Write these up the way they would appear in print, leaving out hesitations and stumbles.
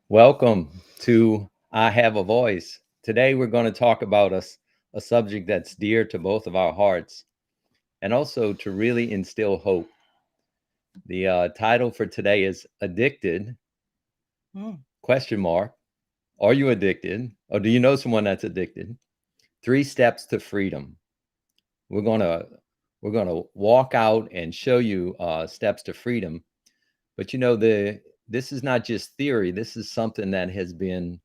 Welcome to I Have a Voice. Today we're going to talk about a subject that's dear to both of our hearts and also to really instill hope. The title for today is Addicted, Mm. question mark. Are you addicted or do you know someone that's addicted? 3 steps to freedom. We're going to we're going to walk out and show you steps to freedom. But this is not just theory. This is something that has been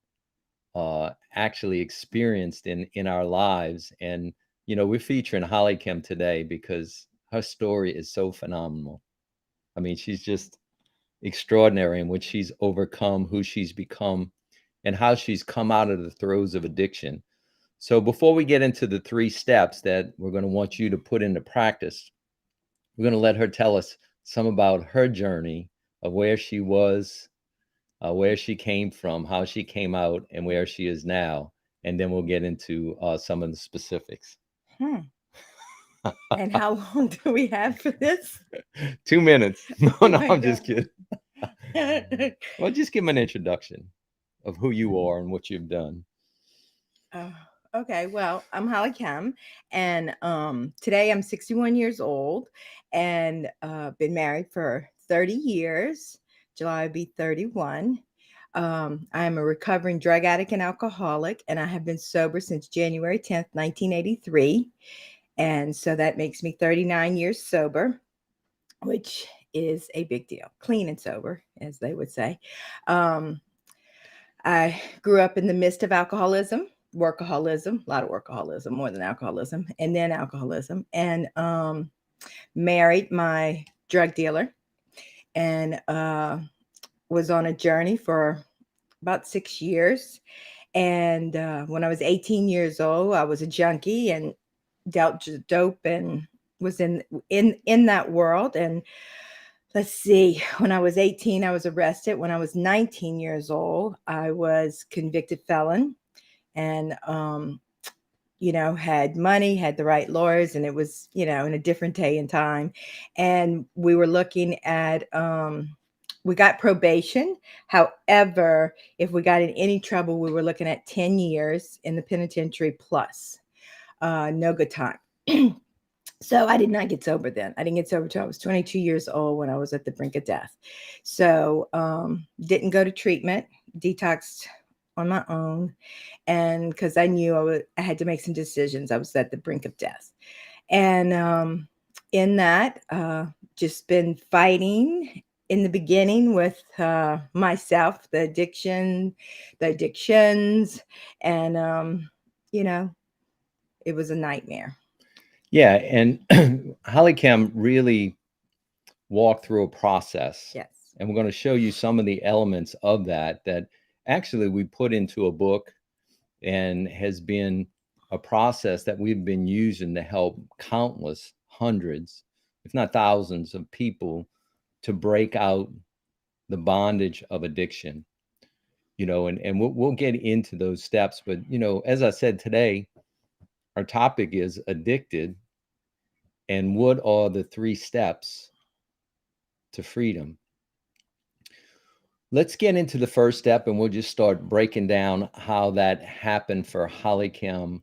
actually experienced in our lives. And we're featuring HollyKem today because her story is so phenomenal. I mean, she's just extraordinary in what she's overcome, who she's become, and how she's come out of the throes of addiction. So before we get into the 3 steps that we're going to want you to put into practice, we're going to let her tell us some about her journey of where she was, where she came from, how she came out, and where she is now. And then we'll get into some of the specifics. Hmm. And how long do we have for this? 2 minutes. No, Oh no, my I'm just God. kidding. Well, just give them an introduction of who you are and what you've done. Oh, okay, well, I'm Holly Kim, and today I'm 61 years old, and been married for 30 years. July will be 31. I am a recovering drug addict and alcoholic, and I have been sober since January 10th, 1983. And so that makes me 39 years sober, which is a big deal. Clean and sober, as they would say. Um, I grew up in the midst of alcoholism, workaholism, a lot of workaholism, more than alcoholism, and then alcoholism, and married my drug dealer, and was on a journey for about 6 years. And when I was 18 years old, I was a junkie and dealt dope and was in that world. And let's see, when I was 18, I was arrested. When I was 19 years old, I was convicted felon, and had money, had the right lawyers, and it was, in a different day and time. And we were looking at we got probation. However, if we got in any trouble, we were looking at 10 years in the penitentiary plus no good time. So I did not get sober then. I didn't get sober till I was 22 years old, when I was at the brink of death. So didn't go to treatment, detoxed on my own, and because I knew I had to make some decisions. I was at the brink of death, and in that, just been fighting in the beginning with myself, the addictions, and you know, it was a nightmare. Yeah. And HollyKem really walked through a process. Yes. And we're going to show you some of the elements of that actually we put into a book and has been a process that we've been using to help countless hundreds, if not thousands, of people to break out the bondage of addiction. And we'll get into those steps. But, as I said today, our topic is addicted and what are the 3 steps to freedom. Let's get into the first step and we'll just start breaking down how that happened for HollyKem.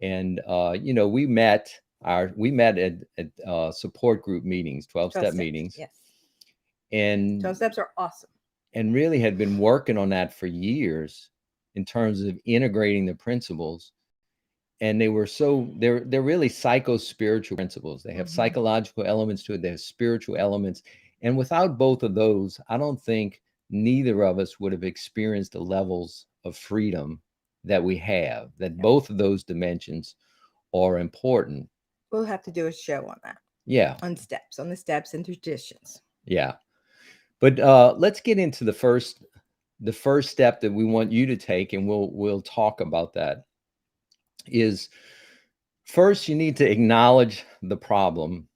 And we met at support group meetings, 12 12 step steps. meetings, Yes. and 12 steps are awesome. really had been working on that for years in terms of integrating the principles. And they're really psycho spiritual principles. They have Hmm. psychological elements to it, they have spiritual elements. And without both of those, I don't think neither of us would have experienced the levels of freedom that we have, that Yeah. both of those dimensions are important. We'll have to do a show on that, Yeah, on the steps and traditions. yeah. But let's get into the first step that we want you to take, and we'll talk about that. Is first you need to acknowledge the problem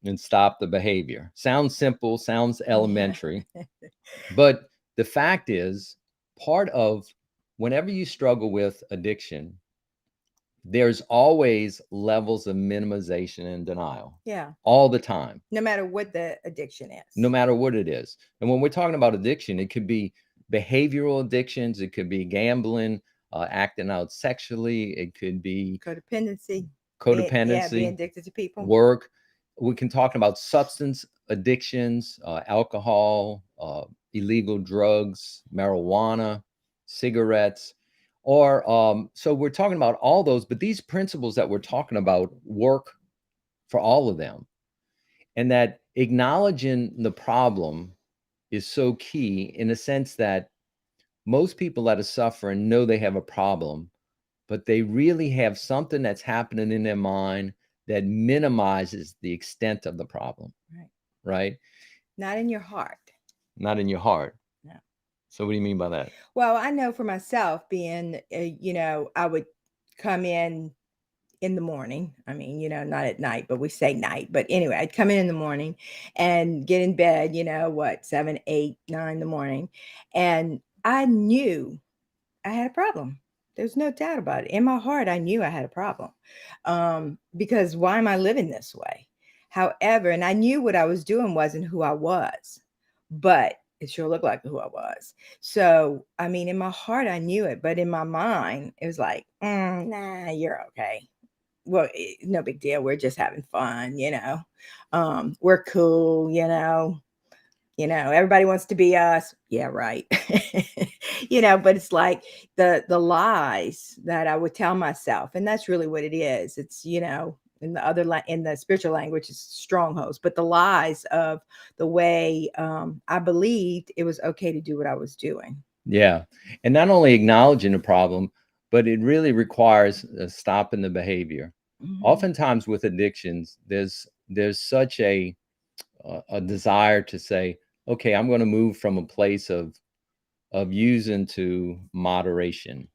and stop the behavior. Sounds simple, sounds Yeah. elementary, but the fact is, part of whenever you struggle with addiction, there's always levels of minimization and denial Yeah. all the time, No matter what the addiction no is. matter what it is. And when we're talking about addiction, it could be behavioral addictions. It could be gambling, acting out sexually. It could be Codependency. Being codependency, addicted to people. work. We can talk about substance addictions, alcohol, illegal drugs, marijuana, cigarettes, or so we're talking about all those. But these principles that we're talking about work for all of them, and that acknowledging the problem is so key in the sense that most people that are suffering know they have a problem, but they really have something that's happening in their mind that minimizes the extent of the problem, Right. right? Not in your heart. Not in your heart. No. So, what do you mean by that? Well, I know for myself, being, I would come in the morning. I mean, not at night, but we say night. But anyway, I'd come in the morning and get in bed, 7, 8, 9 in the morning. And I knew I had a problem. There's no doubt about it. In my heart, I knew I had a problem. Because why am I living this way? However, and I knew what I was doing wasn't who I was, but it sure looked like who I was. So, I mean, in my heart, I knew it, but in my mind, it was like, nah, you're okay. Well, no big deal. We're just having fun, we're cool, everybody wants to be us. Yeah, right. But it's like the lies that I would tell myself, and that's really what it is. It's, in the spiritual language, it's strongholds, but the lies of the way I believed it was okay to do what I was doing. Yeah. And not only acknowledging the problem, but it really requires stopping the behavior. Mhm. Oftentimes with addictions, there's such a desire to say, okay, I'm going to move from a place of using to moderation,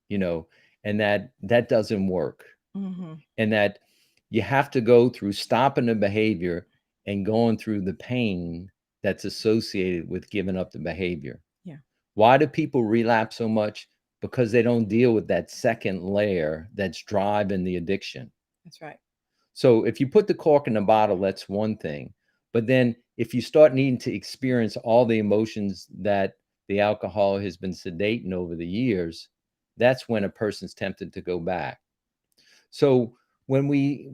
you know, and that doesn't work. Mhm. And that you have to go through stopping the behavior and going through the pain that's associated with giving up the behavior. Yeah, Why do people relapse so much? Because they don't deal with that second layer that's driving the addiction. that's right. So if you put the cork in the bottle, that's one thing. But then if you start needing to experience all the emotions that the alcohol has been sedating over the years, that's when a person's tempted to go back. So when we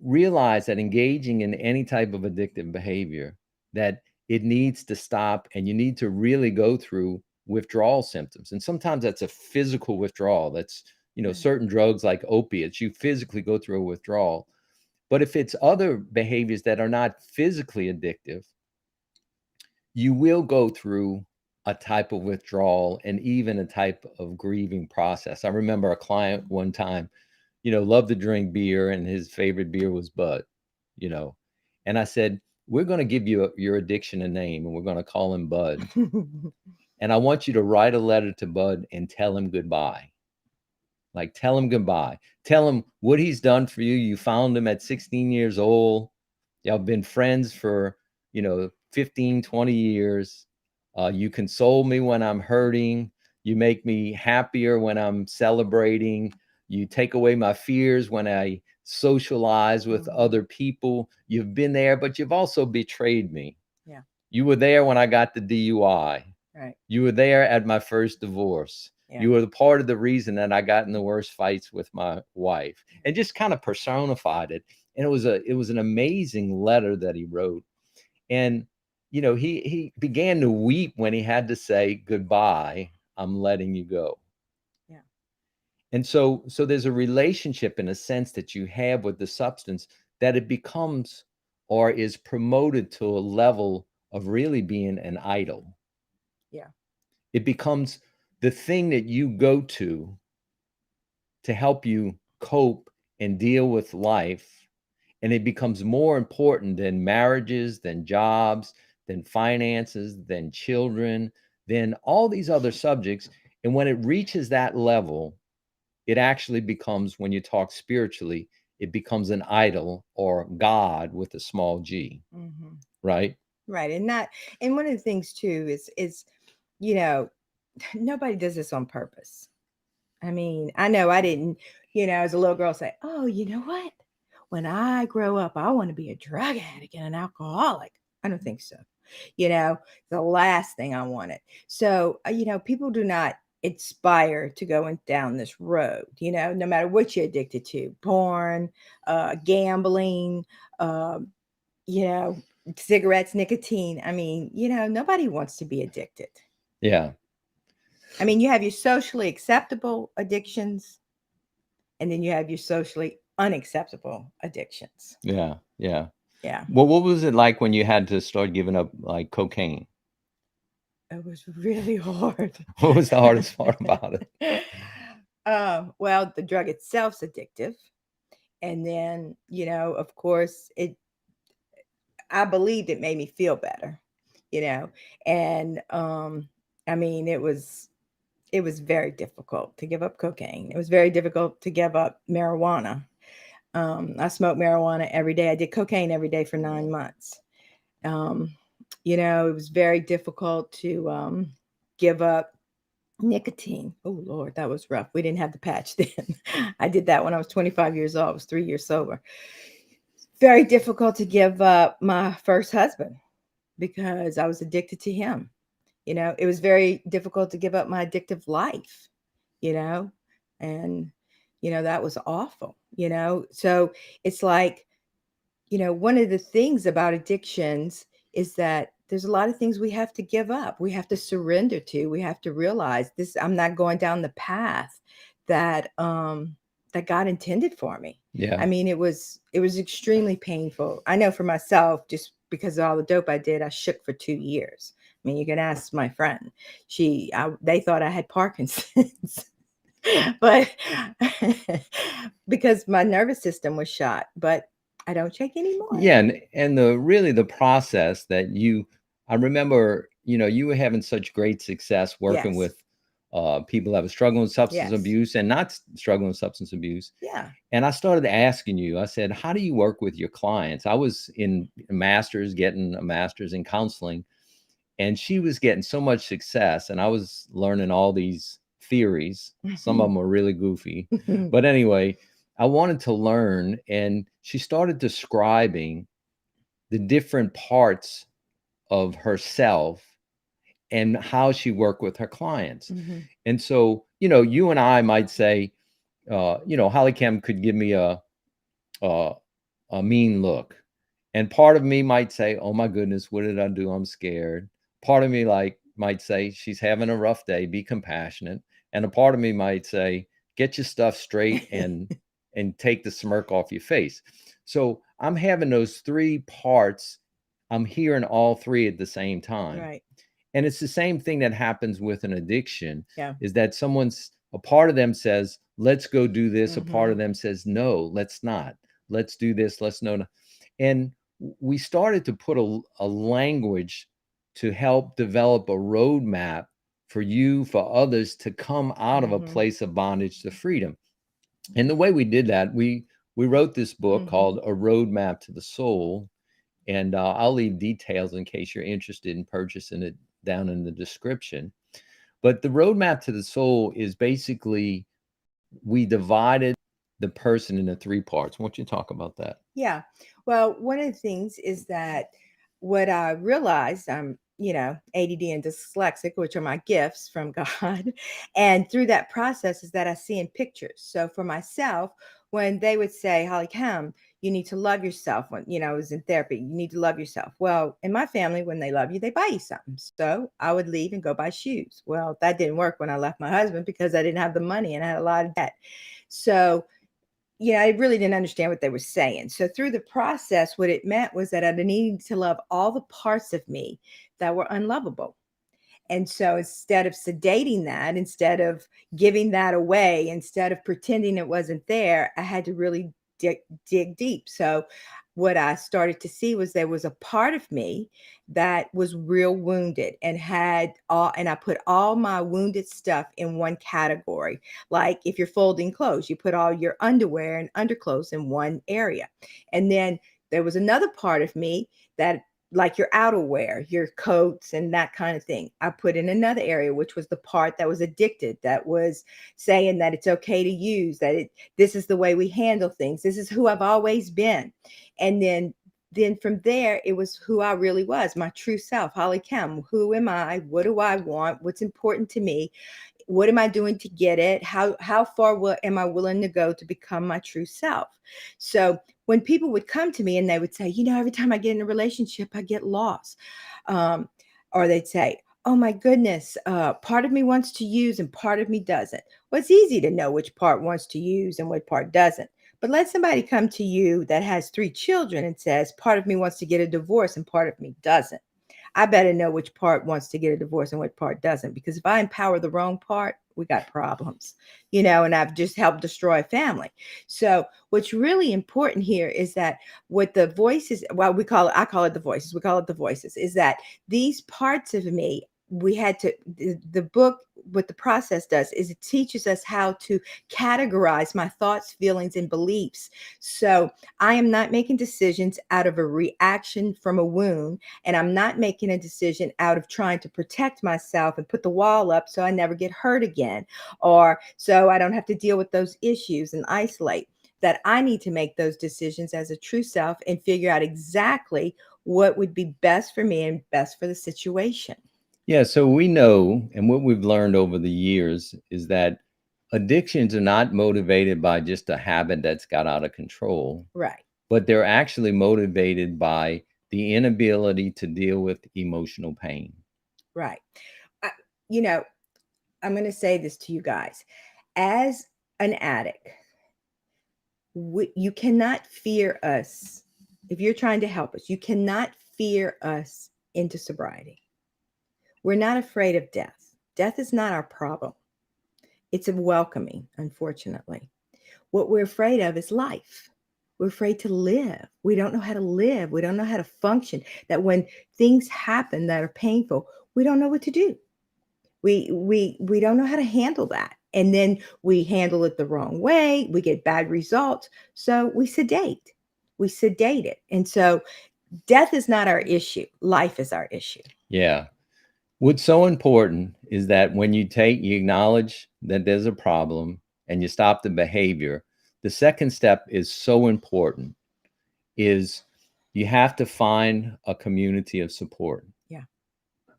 realize that engaging in any type of addictive behavior, that it needs to stop and you need to really go through withdrawal symptoms. And sometimes that's a physical withdrawal. That's, Right. certain drugs like opiates, you physically go through a withdrawal. But if it's other behaviors that are not physically addictive, you will go through a type of withdrawal and even a type of grieving process. I remember a client one time, loved to drink beer and his favorite beer was Bud, you know. And I said, we're going to give your addiction a name and we're going to call him Bud. And I want you to write a letter to Bud and tell him goodbye. Like, tell him goodbye. Tell him what he's done for you. You found him at 16 years old. Y'all been friends for, 15, 20 years. You console me when I'm hurting. You make me happier when I'm celebrating. You take away my fears when I socialize with Mhm. other people. You've been there, but you've also betrayed me. Yeah, You were there when I got the DUI. right. You were there at my first divorce. Yeah. You were the part of the reason that I got in the worst fights with my wife, and just kind of personified it. And it was an amazing letter that he wrote. And he began to weep when he had to say goodbye. I'm letting you go. Yeah. And so there's a relationship in a sense that you have with the substance that it becomes or is promoted to a level of really being an idol. Yeah. It becomes the thing that you go to help you cope and deal with life. And it becomes more important than marriages, than jobs, than finances, than children, than all these other subjects. And when it reaches that level, it actually becomes, when you talk spiritually, it becomes an idol or God with a small g, Mhm. right? Right. And one of the things too is, you know, nobody does this on purpose. I mean, I know I didn't, as a little girl say, "Oh, you know what? When I grow up, I want to be a drug addict and an alcoholic." I don't think so. The last thing I wanted. So, people do not inspire to go down this road, no matter what you're addicted to, porn, gambling, uh, you know, cigarettes, nicotine. I mean, nobody wants to be addicted. Yeah. I mean, you have your socially acceptable addictions, and then you have your socially unacceptable addictions. Yeah. Yeah. Yeah. Well, what was it like when you had to start giving up like cocaine? It was really hard. What was the hardest part about it? Well, the drug itself's addictive. And then, of course, I believed it made me feel better, you know. And I mean, it was very difficult to give up cocaine. It was very difficult to give up marijuana. I smoked marijuana every day. I did cocaine every day for 9 months. Um, it was very difficult to give up nicotine. Oh Lord, that was rough. We didn't have the patch then. I did that when I was 25 years old. I was 3 years sober. Very difficult to give up my first husband because I was addicted to him. It was very difficult to give up my addictive life, you know, and, that was awful. So it's like, one of the things about addictions is that there's a lot of things we have to give up. We have to surrender to. We have to realize this. I'm not going down the path that God intended for me. I Yeah. mean, it was extremely painful. I know for myself, just because of all the dope I did, I shook for 2 years. I mean, you can ask my friend. They thought I had Parkinson's, but because my nervous system was shot. But I don't shake anymore. Yeah, and the process that I remember, you were having such great success working Yes. with people that were struggling with substance Yes. abuse and not struggling with substance abuse. Yeah. And I started asking you, I said, how do you work with your clients? I was getting a master's in counseling, and she was getting so much success, and I was learning all these theories. Some of them were really goofy, but anyway, I wanted to learn, and she started describing the different parts of herself and how she worked with her clients. Mhm. And so, you and I might say, HollyKem could give me a a mean look. And part of me might say, "Oh my goodness, what did I do? I'm scared." Part of me might say, "She's having a rough day, be compassionate." And a part of me might say, "Get your stuff straight and take the smirk off your face." So, I'm having those three parts. I'm hearing all three at the same time. Right. And it's the same thing that happens with an addiction, Yeah. is that a part of them says, "Let's go do this." A part Mhm. of them says, "No, let's not. Let's do this. Let's no." And we started to put a language to help develop a roadmap for you, for others to come out of a Mhm. place of bondage to freedom. And the way we did that, we wrote this book Mhm. called A Roadmap to the Soul. And I'll leave details in case you're interested in purchasing it down in the description. But the roadmap to the soul is basically, we divided the person into three parts. Why don't you talk about that? Yeah. Well, one of the things is that what I realized, I'm, ADD and dyslexic, which are my gifts from God. And through that process is that I see in pictures. So for myself, when they would say, Holly Cam, you need to love yourself. When, I was in therapy, you need to love yourself. Well, in my family, when they love you, they buy you something. So I would leave and go buy shoes. Well, that didn't work when I left my husband because I didn't have the money and I had a lot of debt. So I really didn't understand what they were saying. So through the process, what it meant was that I needed to love all the parts of me that were unlovable. And so instead of sedating that, instead of giving that away, instead of pretending it wasn't there, I had to really dig deep. So what I started to see was there was a part of me that was real wounded and and I put all my wounded stuff in one category. Like if you're folding clothes, you put all your underwear and underclothes in one area. And then there was another part of me that, like your outerwear, your coats and that kind of thing, I put in another area, which was the part that was addicted, that was saying that it's okay to use, this is the way we handle things. This is who I've always been. And then then from there, it was who I really was, my true self, HollyKem. Who am I? What do I want? What's important to me? What am I doing to get it? How far am I willing to go to become my true self? So when people would come to me and they would say, every time I get in a relationship, I get lost, um, or they'd say, oh my goodness, part of me wants to use and part of me doesn't. Well, it's easy to know which part wants to use and what part doesn't. But let somebody come to you that has 3 children and says, part of me wants to get a divorce and part of me doesn't. I better know which part wants to get a divorce and what part doesn't. Because if I empower the wrong part, we got problems, and I've just helped destroy a family. So what's really important here is that what the voices, well, I call it the voices, we call it the voices, is that these parts of me, we had to, the book, what the process does is it teaches us how to categorize my thoughts, feelings, and beliefs. So I am not making decisions out of a reaction from a wound, and I'm not making a decision out of trying to protect myself and put the wall up so I never get hurt again, or so I don't have to deal with those issues and isolate. That I need to make those decisions as a true self and figure out exactly what would be best for me and best for the situation. Yeah, so we know, and what we've learned over the years is that addictions are not motivated by just a habit that's got out of control, Right, but they're actually motivated by the inability to deal with emotional pain. right. I, you know, I'm going to say this to you guys. As an addict, you cannot fear us. If you're trying to help us, you cannot fear us into sobriety. We're not afraid of death. Death is not our problem. It's a welcoming, unfortunately. What we're afraid of is life. We're afraid to live. We don't know how to live. We don't know how to function. That when things happen that are painful, we don't know what to do. We don't know how to handle that. And then we handle it the wrong way. We get bad results. So we sedate. We sedate it. And so death is not our issue. Life is our issue. Yeah. What's so important is that when you acknowledge that there's a problem and you stop the behavior, the second step is so important is you have to find a community of support. Yeah.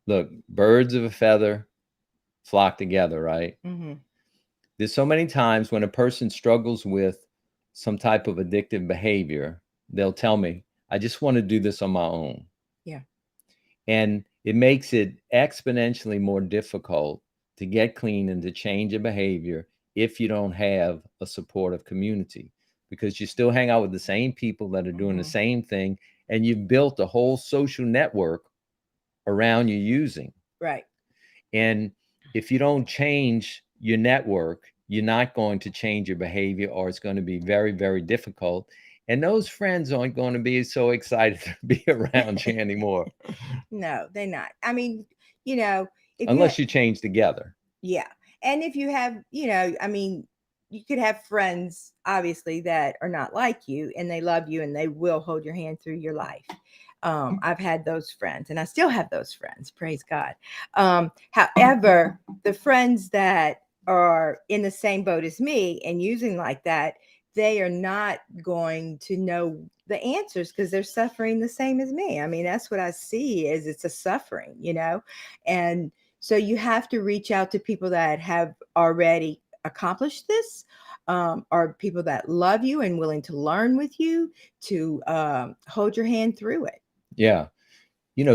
Look, birds of a feather flock together, right? Mm-hmm. There's so many times when a person struggles with some type of addictive behavior, they'll tell me, I just want to do this on my own. Yeah. And it makes it exponentially more difficult to get clean and to change a behavior if you don't have a supportive community, because you still hang out with the same people that are doing the same thing, and you've built a whole social network around you using. Right. And if you don't change your network, you're not going to change your behavior, or it's going to be very, very difficult. And those friends aren't going to be so excited to be around you anymore. No, they're not. I mean, if Unless you change together. yeah. And if you have, I mean, you could have friends, obviously, that are not like you and they love you and they will hold your hand through your life. I've had those friends and I still have those friends, praise God. However, the friends that are in the same boat as me and using like that, they are not going to know the answers because they're suffering the same as me. I mean, that's what I see is it's a suffering, and so you have to reach out to people that have already accomplished this, or people that love you and willing to learn with you to hold your hand through it. Yeah.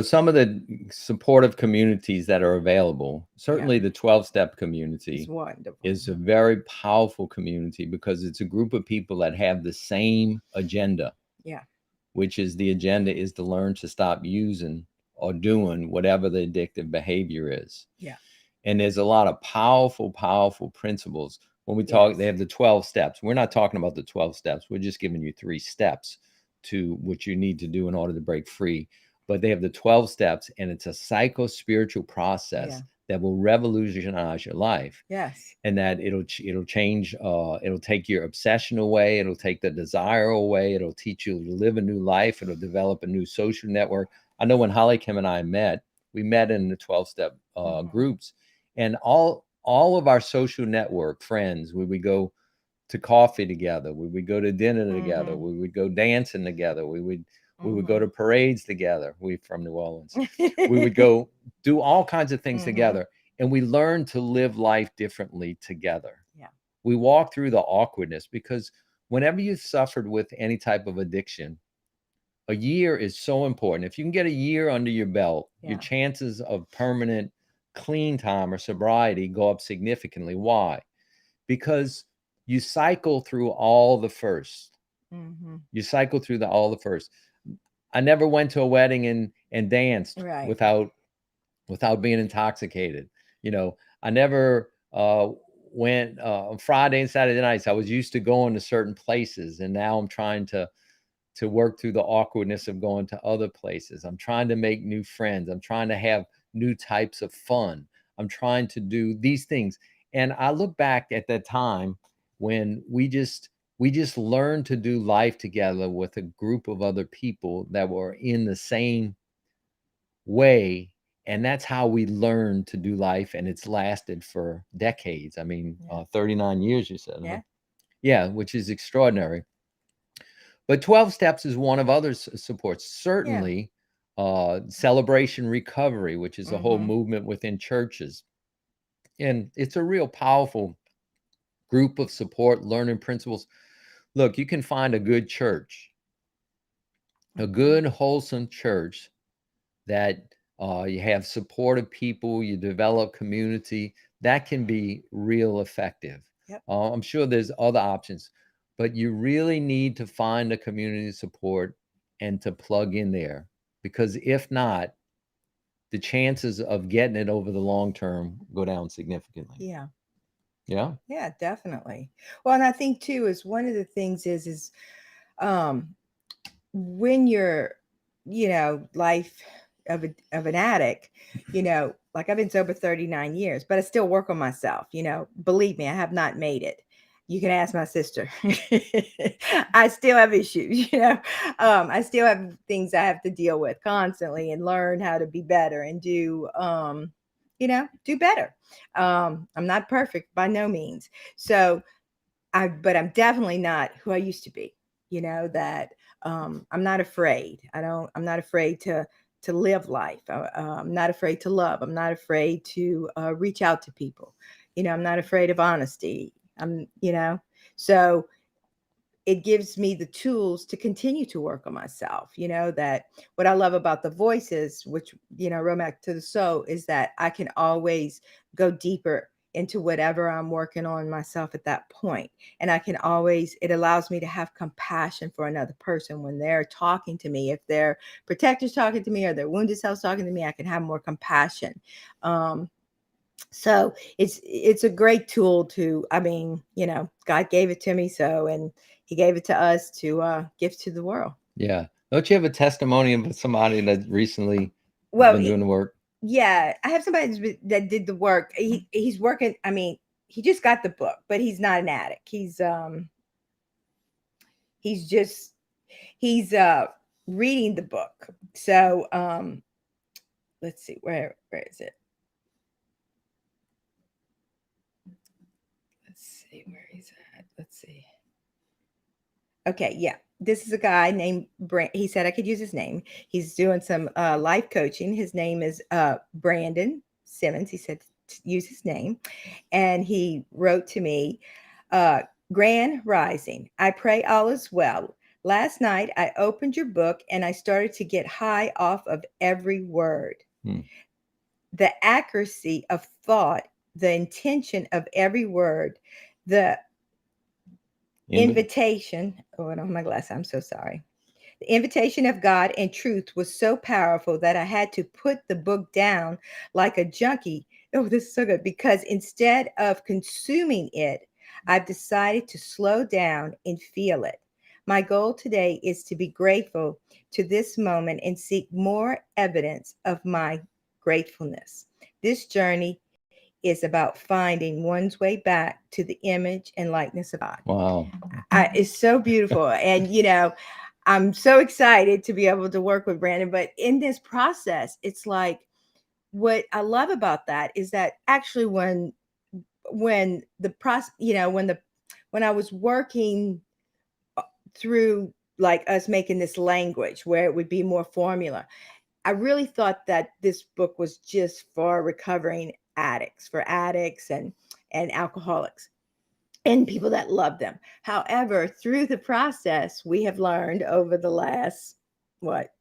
Some of the supportive communities that are available, certainly the 12-step community It's wonderful. is a very powerful community because it's a group of people that have the same agenda. Yeah. Which is the agenda is to learn to stop using or doing whatever the addictive behavior is. Yeah. And there's a lot of powerful, powerful principles. When we talk, they have the 12 steps. We're not talking about the 12 steps. We're just giving you 3 steps to what you need to do in order to break free. But they have the 12 steps, and it's a psycho-spiritual process that will revolutionize your life. Yes. And that it'll change, it'll take your obsession away, it'll take the desire away, it'll teach you to live a new life, it'll develop a new social network. I know when HollyKem and I met, we met in the 12-step groups, and all of our social network friends, we would go to coffee together, we would go to dinner together, we would go dancing together, we would We would go Mhm. to parades together. We from New Orleans. We would go do all kinds of things Mhm. together, and we learned to live life differently together. Yeah. We walk through the awkwardness because whenever you've suffered with any type of addiction, a year is so important. If you can get a year under your belt, your Yeah. chances of permanent clean time or sobriety go up significantly. Why? Because you cycle through all the first. Mhm. You cycle through all the first. I never went to a wedding and danced Right. without being intoxicated. I never went on Friday and Saturday nights. I was used to going to certain places, and now I'm trying to work through the awkwardness of going to other places. I'm trying to make new friends. I'm trying to have new types of fun. I'm trying to do these things. And I look back at that time when we just learned to do life together with a group of other people that were in the same way, and that's how we learned to do life, and it's lasted for decades. I mean, Yeah. 39 years, you said, huh? Yeah. Yeah, which is extraordinary. But 12 steps is one of other supports. Yeah. Certainly, celebration recovery, which is a whole Mhm. movement within churches. And it's a real powerful group of support, learning principles. Look, you can find a good church, a Mhm. good, wholesome church that you have supportive people, you develop community. That can be real effective. Yep. I'm sure there's other options, but you really need to find a community support and to plug in there, because if not, the chances of getting it over the long term go down significantly. Yeah. Yeah. Yeah, definitely. Well, and I think too is one of the things is um when you're, life of an addict, like I've been sober 39 years, but I still work on myself. Believe me, I have not made it. You can ask my sister. I still have issues. I still have things I have to deal with constantly and learn how to be better and do better. I'm not perfect by no means. So but I'm definitely not who I used to be. That I'm not afraid. I'm not afraid to live life. I'm not afraid to love. I'm not afraid to reach out to people. I'm not afraid of honesty. So it gives me the tools to continue to work on myself. That what I love about the voices, which, Romac to the soul, is that I can always go deeper into whatever I'm working on myself at that point. And it allows me to have compassion for another person when they're talking to me. If their protector's talking to me or their wounded self's talking to me, I can have more compassion. So it's a great tool to, God gave it to me, so, and he gave it to us to give to the world. Yeah. Don't you have a testimony of somebody that recently has Well, been doing the work? yeah, I have somebody that did the work. He's working. He just got the book, but he's not an addict. He's just he's reading the book. So let's see, where is it? Let's see where he's at. Let's see. Okay, yeah. This is a guy named Brand. He said I could use his name. He's doing some life coaching. His name is Brandon Simmons. He said to use his name. And he wrote to me, uh, Grand Rising. I pray all is well. Last night I opened your book and I started to get high off of every word. Hmm. The accuracy of thought, the intention of every word, the invitation. Oh, I don't have my glass. I'm so sorry. The invitation of God and truth was so powerful that I had to put the book down like a junkie. Oh, this is so good, because instead of consuming it, I've decided to slow down and feel it. My goal today is to be grateful to this moment and seek more evidence of my gratefulness. This journey is about finding one's way back to the image and likeness of God. Wow. It's so beautiful. And, I'm so excited to be able to work with Brandon. But in this process, it's like what I love about that is that actually when the process, when I was working through like us making this language where it would be more formula. I really thought that this book was just for recovering addicts, for addicts and alcoholics and people that love them. However, through the process, we have learned over the last, what,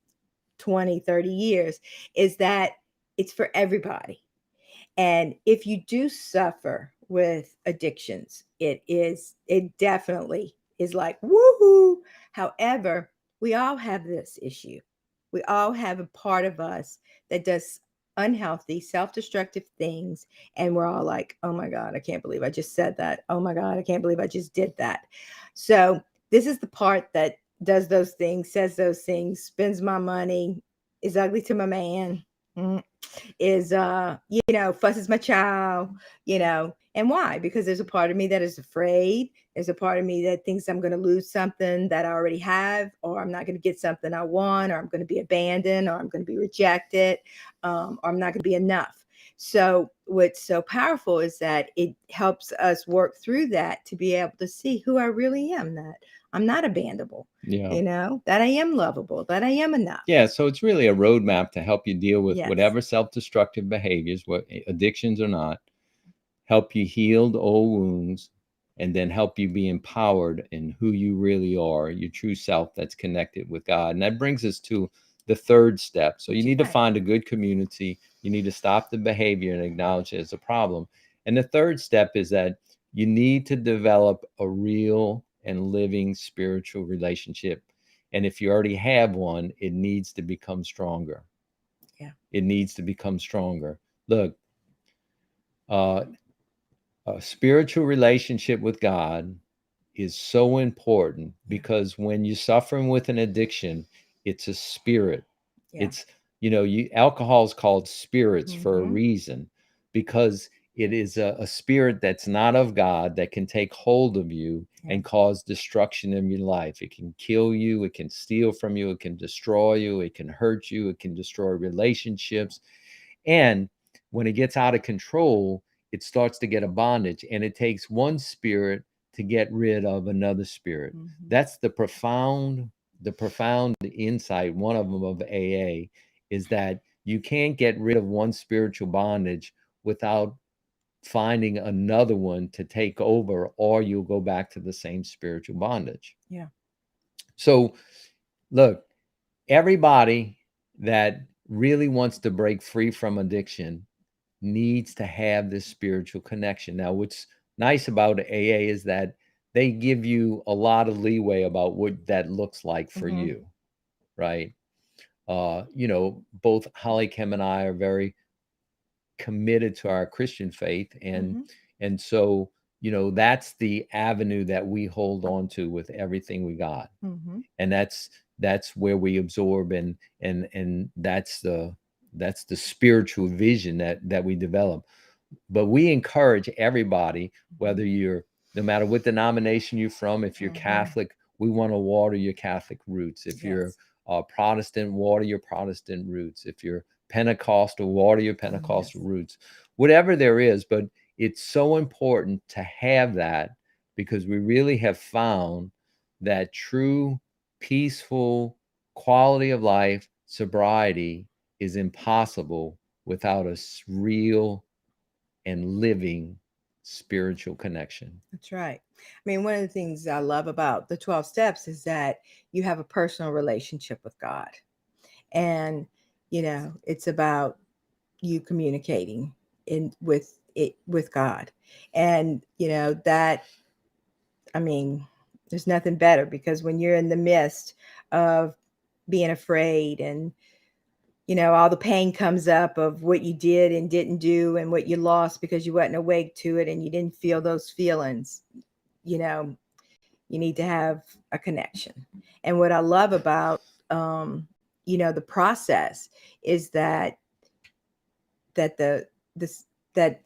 20, 30 years, is that it's for everybody. And if you do suffer with addictions, it definitely is like, woohoo. However, we all have this issue. We all have a part of us that does unhealthy, self destructive things. And we're all like, oh my God, I can't believe I just said that. Oh my God, I can't believe I just did that. So, this is the part that does those things, says those things, spends my money, is ugly to my man. Is fusses my child, and why? Because there's a part of me that is afraid. There's a part of me that thinks I'm going to lose something that I already have, or I'm not going to get something I want, or I'm going to be abandoned, or I'm going to be rejected, or I'm not going to be enough. So what's so powerful is that it helps us work through that to be able to see who I really am, that I'm not abandonable, Yeah. that I am lovable, that I am enough. Yeah. So it's really a roadmap to help you deal with Yes. whatever self-destructive behaviors, what addictions or not, help you heal the old wounds, and then help you be empowered in who you really are, your true self that's connected with God. And that brings us to the third step. So you need to find a good community. You need to stop the behavior and acknowledge it as a problem. And the third step is that you need to develop a real and living spiritual relationship. And if you already have one, it needs to become stronger. Yeah. It needs to become stronger. Look, a spiritual relationship with God is so important because when you're suffering with an addiction, it's a spirit. Yeah. It's, alcohol is called spirits for a reason, because it is a spirit that's not of God that can take hold of you and cause destruction in your life. It can kill you, it can steal from you, it can destroy you, it can hurt you, it can destroy relationships. And when it gets out of control, it starts to get a bondage, and it takes one spirit to get rid of another spirit. That's the profound insight, one of them, of AA, is that you can't get rid of one spiritual bondage without finding another one to take over, or you'll go back to the same spiritual bondage. Yeah. So look, everybody that really wants to break free from addiction needs to have this spiritual connection. Now, what's nice about AA is that they give you a lot of leeway about what that looks like for you, right? Both HollyKem and I are very committed to our Christian faith, and so that's the avenue that we hold on to with everything we got, and that's where we absorb, and that's the spiritual vision that we develop. But we encourage everybody, whether you're, no matter what denomination you're from, if you're Catholic, we want to water your Catholic roots. If you're Protestant, water your Protestant roots. If you're Pentecostal, water your Pentecostal roots. Whatever there is, but it's so important to have that, because we really have found that true, peaceful quality of life, sobriety, is impossible without a real and living spiritual connection. That's right. I mean, one of the things I love about the 12 steps is that you have a personal relationship with God. And, it's about you communicating with God. And, that, I mean, there's nothing better, because when you're in the midst of being afraid, and all the pain comes up of what you did and didn't do, and what you lost because you wasn't awake to it and you didn't feel those feelings, you need to have a connection. And what I love about the process is that the this that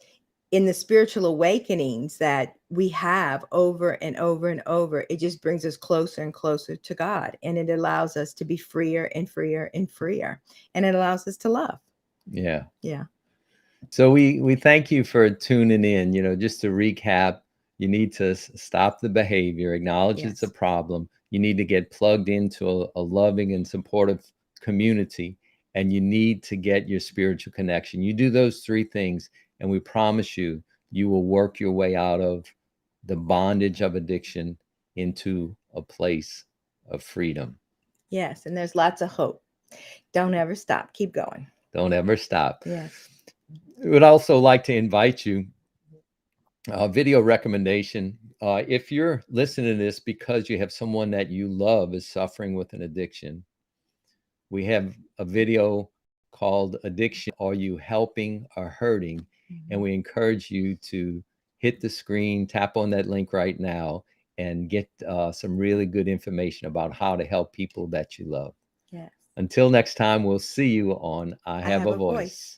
in the spiritual awakenings that we have over and over and over, it just brings us closer and closer to God, and it allows us to be freer and freer and freer, and it allows us to love. Yeah. Yeah. So we thank you for tuning in. Just to recap, you need to stop the behavior, acknowledge it's a problem. You need to get plugged into a loving and supportive community, and you need to get your spiritual connection. You do those three things, and we promise you, you will work your way out of the bondage of addiction into a place of freedom. Yes, and there's lots of hope. Don't ever stop. Keep going. Don't ever stop. Yes. We would also like to invite you video recommendation. If you're listening to this because you have someone that you love is suffering with an addiction, we have a video called Addiction, Are You Helping or Hurting? And we encourage you to hit the screen, tap on that link right now, and get some really good information about how to help people that you love. Yes. Until next time, we'll see you on I Have a Voice.